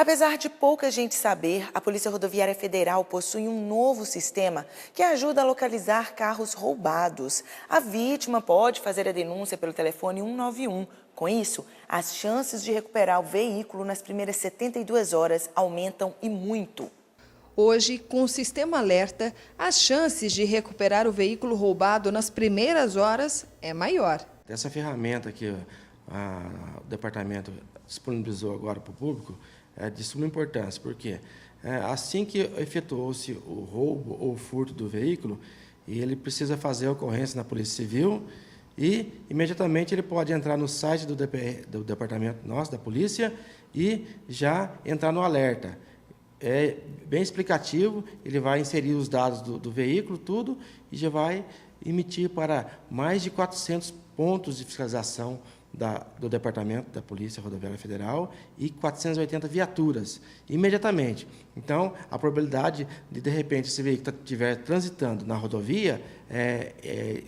Apesar de pouca gente saber, a Polícia Rodoviária Federal possui um novo sistema que ajuda a localizar carros roubados. A vítima pode fazer a denúncia pelo telefone 191. Com isso, as chances de recuperar o veículo nas primeiras 72 horas aumentam e muito. Hoje, com o sistema alerta, as chances de recuperar o veículo roubado nas primeiras horas é maior. Essa ferramenta que o departamento disponibilizou agora para o público é de suma importância, porque assim que efetuou-se o roubo ou o furto do veículo, ele precisa fazer a ocorrência na Polícia Civil e, imediatamente, ele pode entrar no site do departamento nosso, da polícia, e já entrar no alerta. É bem explicativo, ele vai inserir os dados do veículo, tudo, e já vai emitir para mais de 400 pontos de fiscalização do Departamento da Polícia Rodoviária Federal e 480 viaturas, imediatamente. Então, a probabilidade de repente, esse veículo estiver transitando na rodovia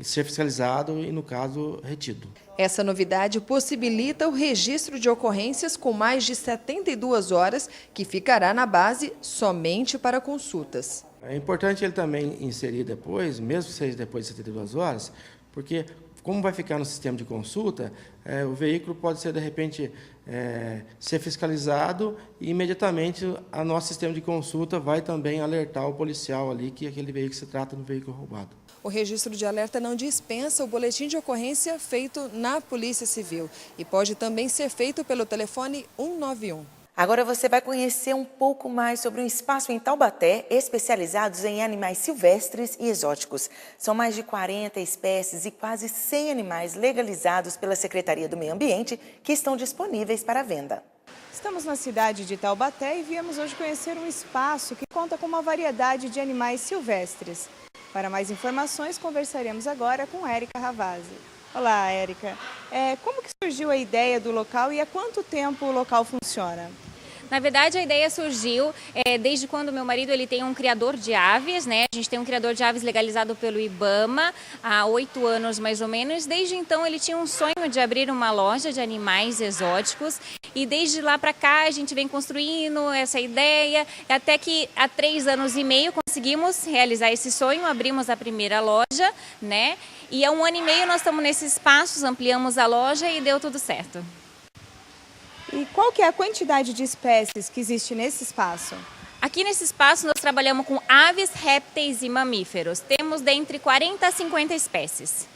ser fiscalizado e, no caso, retido. Essa novidade possibilita o registro de ocorrências com mais de 72 horas, que ficará na base somente para consultas. É importante ele também inserir depois, mesmo que seja depois de 72 horas, porque, como vai ficar no sistema de consulta, o veículo pode ser, de repente, ser fiscalizado e, imediatamente, o nosso sistema de consulta vai também alertar o policial ali que aquele veículo se trata de um veículo roubado. O registro de alerta não dispensa o boletim de ocorrência feito na Polícia Civil e pode também ser feito pelo telefone 191. Agora você vai conhecer um pouco mais sobre um espaço em Taubaté especializados em animais silvestres e exóticos. São mais de 40 espécies e quase 100 animais legalizados pela Secretaria do Meio Ambiente que estão disponíveis para venda. Estamos na cidade de Taubaté e viemos hoje conhecer um espaço que conta com uma variedade de animais silvestres. Para mais informações, conversaremos agora com Érica Ravazzi. Olá, Érica. Como que surgiu a ideia do local e há quanto tempo o local funciona? Na verdade, a ideia surgiu desde quando meu marido ele tem um criador de aves, né? A gente tem um criador de aves legalizado pelo IBAMA há 8 anos mais ou menos. Desde então ele tinha um sonho de abrir uma loja de animais exóticos e desde lá para cá a gente vem construindo essa ideia até que há 3 anos e meio conseguimos realizar esse sonho, abrimos a primeira loja, né? E há 1 ano e meio nós estamos nesses espaços, ampliamos a loja e deu tudo certo. E qual que é a quantidade de espécies que existe nesse espaço? Aqui nesse espaço nós trabalhamos com aves, répteis e mamíferos. Temos dentre 40 a 50 espécies.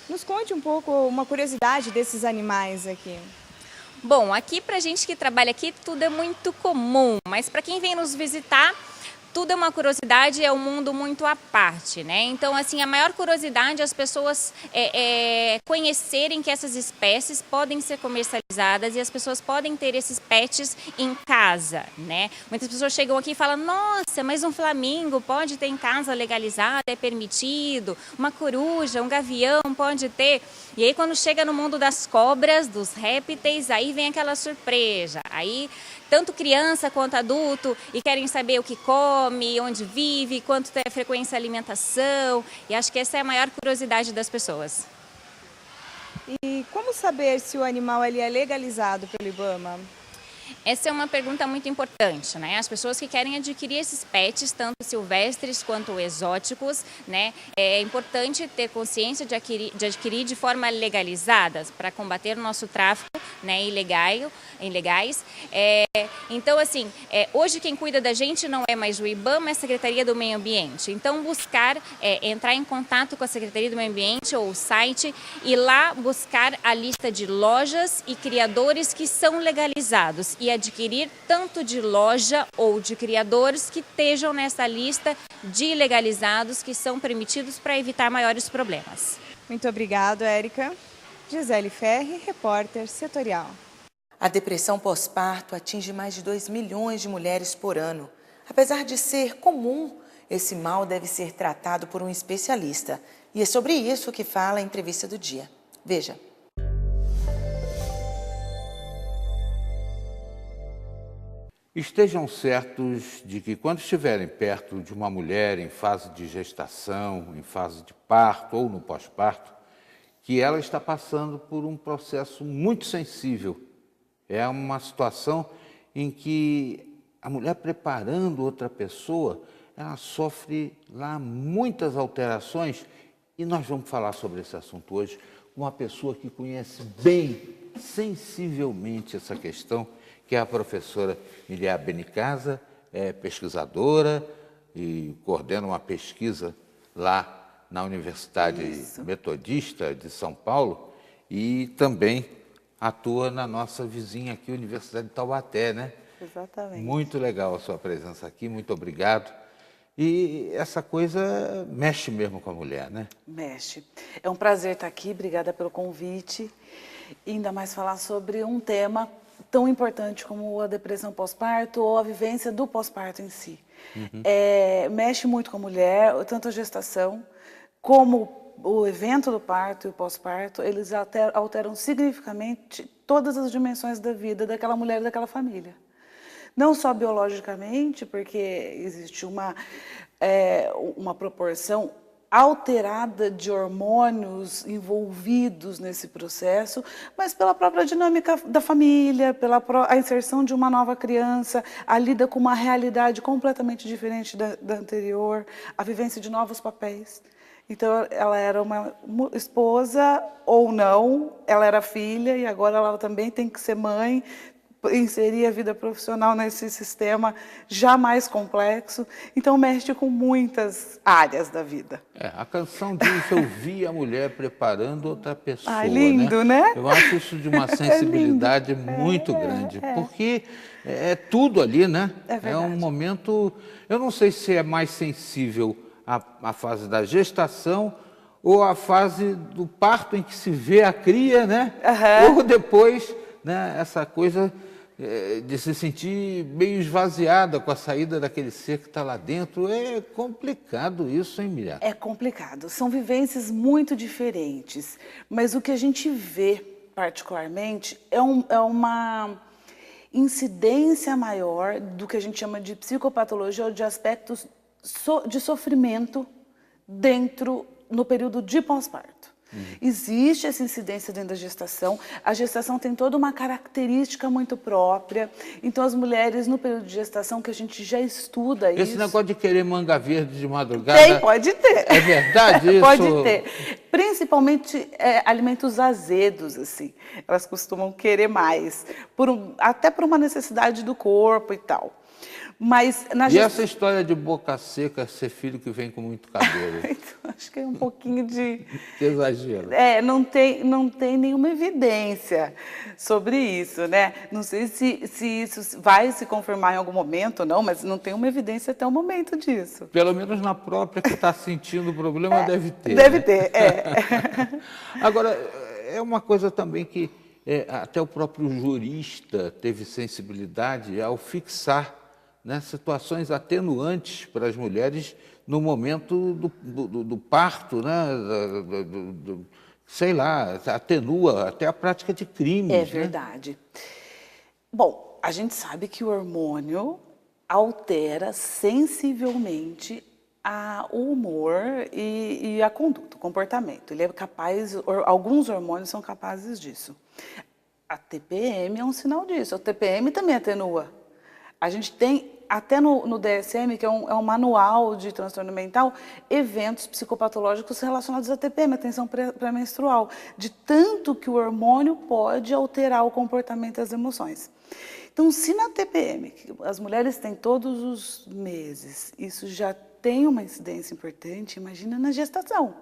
Nos conte um pouco uma curiosidade desses animais aqui. Bom, aqui pra gente que trabalha aqui tudo é muito comum, mas para quem vem nos visitar, tudo é uma curiosidade, é um mundo muito à parte, né? Então, assim, a maior curiosidade é as pessoas conhecerem que essas espécies podem ser comercializadas e as pessoas podem ter esses pets em casa, né? Muitas pessoas chegam aqui e falam, nossa, mas um flamingo pode ter em casa legalizado, é permitido, uma coruja, um gavião pode ter. E aí, quando chega no mundo das cobras, dos répteis, aí vem aquela surpresa. Aí, tanto criança quanto adulto, e querem saber o que come, onde vive, quanto é a frequência de alimentação. E acho que essa é a maior curiosidade das pessoas. E como saber se o animal ele é legalizado pelo IBAMA? Essa é uma pergunta muito importante, né? As pessoas que querem adquirir esses pets, tanto silvestres quanto exóticos, né? É importante ter consciência de adquirir de forma legalizada para combater o nosso tráfico, né, ilegais. Então, assim, hoje quem cuida da gente não é mais o IBAMA, é a Secretaria do Meio Ambiente. Então, buscar, entrar em contato com a Secretaria do Meio Ambiente ou o site e lá buscar a lista de lojas e criadores que são legalizados e adquirir tanto de loja ou de criadores que estejam nessa lista de legalizados que são permitidos para evitar maiores problemas. Muito obrigada, Érica. Gisele Ferri, repórter setorial. A depressão pós-parto atinge mais de 2 milhões de mulheres por ano. Apesar de ser comum, esse mal deve ser tratado por um especialista. E é sobre isso que fala a entrevista do dia. Veja. Estejam certos de que quando estiverem perto de uma mulher em fase de gestação, em fase de parto ou no pós-parto, que ela está passando por um processo muito sensível. É uma situação em que a mulher preparando outra pessoa, ela sofre lá muitas alterações, e nós vamos falar sobre esse assunto hoje com uma pessoa que conhece bem, sensivelmente essa questão, que é a professora Miriam Benicasa, é pesquisadora e coordena uma pesquisa lá na Universidade Metodista de São Paulo e também atua na nossa vizinha aqui, Universidade de Taubaté, né? Exatamente. Muito legal a sua presença aqui, muito obrigado. E essa coisa mexe mesmo com a mulher, né? Mexe. É um prazer estar aqui, obrigada pelo convite. E ainda mais falar sobre um tema tão importante como a depressão pós-parto ou a vivência do pós-parto em si. Mexe muito com a mulher, tanto a gestação como o evento do parto e o pós-parto, eles alteram significativamente todas as dimensões da vida daquela mulher e daquela família. Não só biologicamente, porque existe uma proporção alterada de hormônios envolvidos nesse processo, mas pela própria dinâmica da família, a inserção de uma nova criança, a lida com uma realidade completamente diferente da anterior, a vivência de novos papéis. Então, ela era uma esposa ou não, ela era filha e agora ela também tem que ser mãe, inserir a vida profissional nesse sistema já mais complexo. Então, mexe com muitas áreas da vida. A canção diz: eu vi a mulher preparando outra pessoa. Ai, lindo, né? Eu acho isso de uma sensibilidade muito grande, porque é tudo ali, né? É um momento, eu não sei se é mais sensível à fase da gestação ou à fase do parto em que se vê a cria, né? Ou depois, né, essa coisa de se sentir meio esvaziada com a saída daquele ser que está lá dentro. É complicado isso, hein, Miriam? É complicado. São vivências muito diferentes. Mas o que a gente vê, particularmente, é uma incidência maior do que a gente chama de psicopatologia ou de aspectos de sofrimento no período de pós-parto. Existe essa incidência dentro da gestação. A gestação tem toda uma característica muito própria. Então, as mulheres, no período de gestação, que a gente já estuda isso... Esse negócio de querer manga verde de madrugada... Tem, pode ter. É verdade isso? Pode ter. Principalmente alimentos azedos, assim. Elas costumam querer mais. Até por uma necessidade do corpo e tal. Mas essa história de boca seca, ser filho que vem com muito cabelo? Então, acho que é um pouquinho de... exagero. Não tem nenhuma evidência sobre isso, né? Não sei se isso vai se confirmar em algum momento ou não, mas não tem uma evidência até o momento disso. Pelo menos na própria que está sentindo o problema deve ter. Deve né? ter, Agora, é uma coisa também que até o próprio jurista teve sensibilidade ao fixar, né, situações atenuantes para as mulheres no momento do parto, né, sei lá, atenua até a prática de crimes. É verdade. Né? Bom, a gente sabe que o hormônio altera sensivelmente o humor e a conduta, o comportamento. Ele é capaz, alguns hormônios são capazes disso. A TPM é um sinal disso. A TPM também atenua. A gente tem, até no DSM, que é um manual de transtorno mental, eventos psicopatológicos relacionados à TPM, a tensão pré-menstrual, de tanto que o hormônio pode alterar o comportamento e as emoções. Então, se na TPM, que as mulheres têm todos os meses, isso já tem uma incidência importante, imagina na gestação.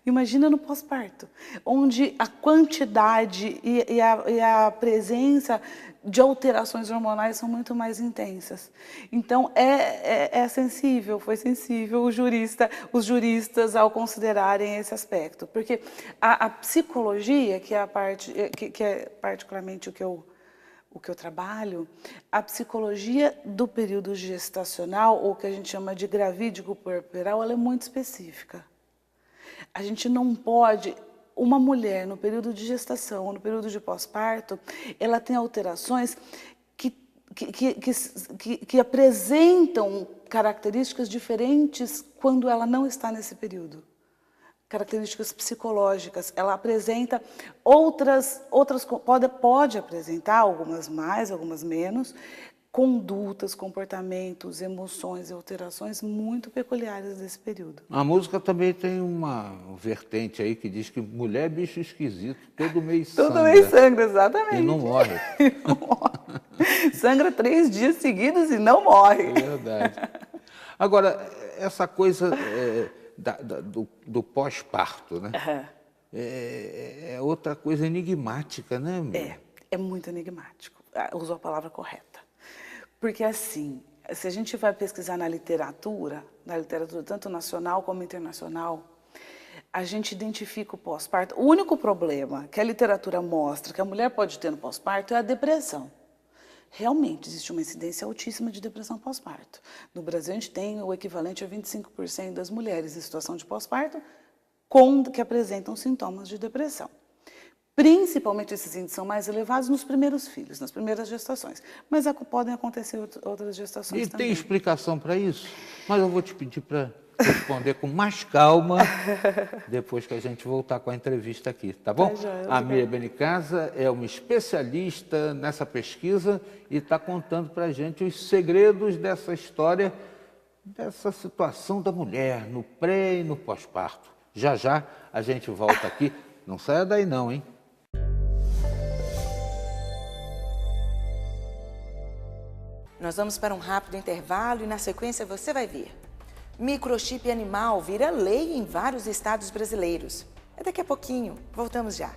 Imagina no pós-parto, onde a quantidade e a presença de alterações hormonais são muito mais intensas. Então, é sensível, foi sensível os juristas ao considerarem esse aspecto. Porque a psicologia, que é particularmente o que eu trabalho, a psicologia do período gestacional, ou que a gente chama de gravídico puerperal, ela é muito específica. A gente não pode... Uma mulher no período de gestação ou no período de pós-parto, ela tem alterações que apresentam características diferentes quando ela não está nesse período. características psicológicas. Ela apresenta pode apresentar, algumas mais, algumas menos, condutas, comportamentos, emoções e alterações muito peculiares desse período. A música também tem uma vertente aí que diz que mulher é bicho esquisito, todo mês sangra. Todo mês sangra, exatamente. E não morre. Não morre. Sangra 3 dias seguidos e não morre. É verdade. Agora, essa coisa do pós-parto, né? Uhum. É outra coisa enigmática, né? É muito enigmático. Usou a palavra correta. Porque assim, se a gente vai pesquisar na literatura tanto nacional como internacional, a gente identifica o pós-parto. O único problema que a literatura mostra que a mulher pode ter no pós-parto é a depressão. Realmente existe uma incidência altíssima de depressão pós-parto. No Brasil, a gente tem o equivalente a 25% das mulheres em situação de pós-parto que apresentam sintomas de depressão. Principalmente esses índices são mais elevados nos primeiros filhos, nas primeiras gestações. Mas podem acontecer outras gestações também. E tem explicação para isso? Mas eu vou te pedir para responder com mais calma depois que a gente voltar com a entrevista aqui, tá bom? A Miriam Benicasa é uma especialista nessa pesquisa e está contando para a gente os segredos dessa história, dessa situação da mulher no pré e no pós-parto. Já já a gente volta aqui. Não saia daí não, hein? Nós vamos para um rápido intervalo e na sequência você vai ver. Microchip animal vira lei em vários estados brasileiros. É daqui a pouquinho. Voltamos já.